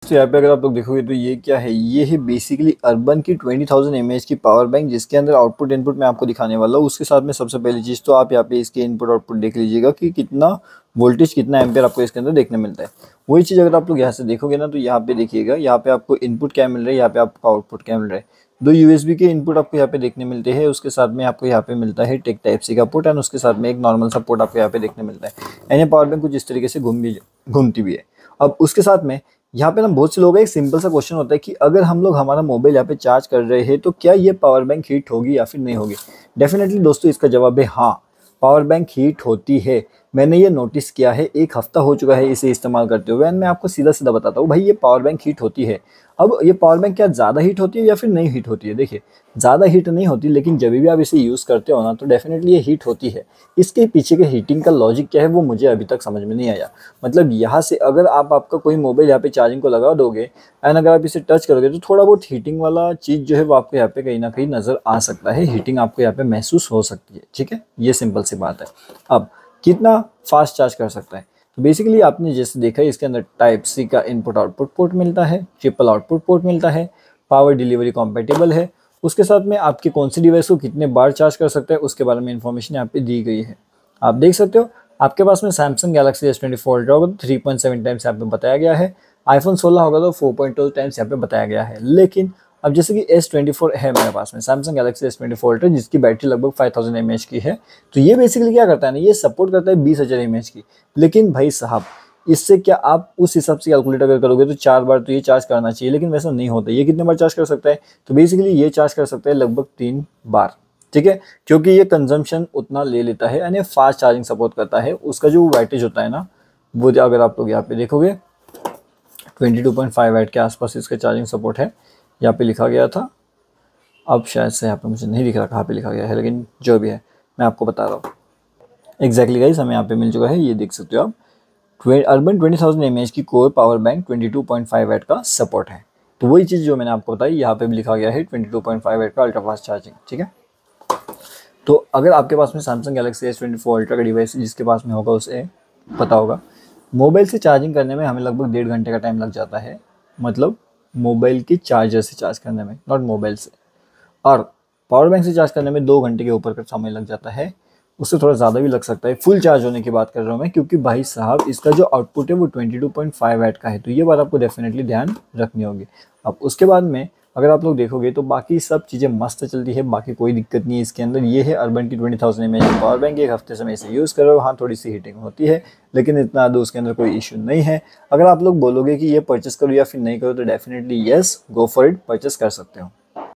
तो यहाँ पे अगर आप लोग देखोगे तो ये क्या है, ये है बेसिकली अर्बन की 20,000 mAh की पावर बैंक, जिसके अंदर आउटपुट इनपुट मैं आपको दिखाने वाला हूँ। उसके साथ में सबसे पहली चीज़ तो आप यहाँ पे इसके इनपुट आउटपुट देख लीजिएगा कि कितना वोल्टेज कितना एम्पेयर आपको इसके अंदर देखने मिलता है। वही चीज़ अगर आप लोग यहाँ से देखोगे ना तो यहाँ पे देखिएगा, यहाँ पे आपको इनपुट क्या मिल रहा है, यहाँ पे आपको आउटपुट क्या मिल रहा है। दो यूएसबी के इनपुट आपको यहाँ पे देखने मिलते हैं, उसके साथ में आपको यहाँ पे मिलता है टेक टाइप सी का पोर्ट, एंड उसके साथ में एक नॉर्मल सा पोर्ट आपको यहाँ पे देखने मिलता है। एंड ये पावर बैंक कुछ इस तरीके से घूमती भी है। अब उसके साथ में यहाँ पे ना बहुत से लोगों का एक सिंपल सा क्वेश्चन होता है कि अगर हम लोग हमारा मोबाइल यहाँ पे चार्ज कर रहे हैं तो क्या ये पावर बैंक हीट होगी या फिर नहीं होगी। डेफिनेटली दोस्तों इसका जवाब है हाँ, पावर बैंक हीट होती है। मैंने ये नोटिस किया है, एक हफ्ता हो चुका है इसे इस्तेमाल करते हुए, एंड मैं आपको सीधा सीधा बताता हूँ भाई, ये पावर बैंक हीट होती है। अब ये पावर बैंक क्या ज़्यादा हीट होती है या फिर नहीं हीट होती है? देखिए, ज़्यादा हीट नहीं होती, लेकिन जब भी आप इसे यूज़ करते हो ना तो डेफिनेटली ये हीट होती है। इसके पीछे के हीटिंग का लॉजिक क्या है वो मुझे अभी तक समझ में नहीं आया। मतलब यहाँ से अगर आप आपका कोई मोबाइल यहाँ पे चार्जिंग को लगा दोगे एंड अगर आप इसे टच करोगे तो थोड़ा बहुत हीटिंग वाला चीज़ जो है वो आपको यहाँ पे कहीं ना कहीं नज़र आ सकता है, हीटिंग आपको यहाँ पे महसूस हो सकती है। ठीक है, ये सिंपल सी बात है। अब कितना फास्ट चार्ज कर सकता है, तो बेसिकली आपने जैसे देखा है इसके अंदर टाइप सी का इनपुट आउटपुट पोर्ट मिलता है, ट्रिपल आउटपुट पोर्ट मिलता है, पावर डिलीवरी कॉम्पेटेबल है। उसके साथ में आपके कौन सी डिवाइस को कितने बार चार्ज कर सकते हैं उसके बारे में इंफॉर्मेशन यहाँ पे दी गई है। आप देख सकते हो आपके पास में सैमसंग गैलेक्सी S24 अल्ट्रा होगा तो 3.7 टाइम्स यहाँ पे बताया गया है, आईफोन 16 होगा तो 4.2 टाइम्स यहाँ पे बताया गया है। लेकिन अब जैसे कि S24 है मेरे पास में, सैमसंग गैलेक्सी S24 अल्ट्रा, जिसकी बैटरी लगभग 5000 mAh की है, तो ये बेसिकली क्या करता है ना, ये सपोर्ट करता है 20,000 mAh की। लेकिन भाई साहब, इससे क्या आप उस हिसाब से कैलकुलेट अगर करोगे तो 4 बार तो ये चार्ज करना चाहिए, लेकिन वैसा नहीं होता। ये कितने बार चार्ज कर सकता है, तो बेसिकली ये चार्ज कर सकता है लगभग 3 बार। ठीक है, क्योंकि ये कंजम्पशन उतना ले लेता है, यानी फास्ट चार्जिंग सपोर्ट करता है। उसका जो वाटेज होता है ना, वो अगर आप लोग यहाँ पे देखोगे 22.5 वाट के आसपास इसका चार्जिंग सपोर्ट है, यहाँ पे लिखा गया था। अब शायद से यहाँ पे मुझे नहीं दिख रहा कहाँ पे लिखा गया है, लेकिन जो भी है मैं आपको बता रहा हूँ। एग्जैक्टली गाइस, हमें यहाँ पे मिल चुका है, ये देख सकते हो आप। अर्बन 20,000 mAh की कोर पावर बैंक 22.5 वाट का सपोर्ट है। तो वही चीज़ जो मैंने आपको बताई, यहाँ पे भी लिखा गया है 22.5 वाट का अल्ट्रा फास्ट चार्जिंग। ठीक है, तो अगर आपके पास में सैमसंग गैलेक्सी S24 अल्ट्रा का डिवाइस जिसके पास में होगा उसे पता होगा, मोबाइल से चार्जिंग करने में हमें लगभग 1.5 घंटे का टाइम लग जाता है। मतलब मोबाइल की चार्जर से चार्ज करने में, नॉट मोबाइल से। और पावर बैंक से चार्ज करने में 2 घंटे के ऊपर का समय लग जाता है, उससे थोड़ा ज़्यादा भी लग सकता है। फुल चार्ज होने की बात कर रहा हूँ मैं, क्योंकि भाई साहब इसका जो आउटपुट है वो 22.5 वाट का है, तो ये बात आपको डेफिनेटली ध्यान रखनी होगी। अब उसके बाद में अगर आप लोग देखोगे तो बाकी सब चीज़ें मस्त चलती है, बाकी कोई दिक्कत नहीं है इसके अंदर। ये है अर्बन की 20,000 mAh पावर बैंक, एक हफ्ते से मैं इसे यूज़ कर रहा हूँ। हाँ, थोड़ी सी हीटिंग होती है, लेकिन इतना तो उसके अंदर कोई इशू नहीं है। अगर आप लोग बोलोगे कि ये परचेस करो या फिर नहीं करो, तो definitely yes, go for it, purchase कर सकते हो।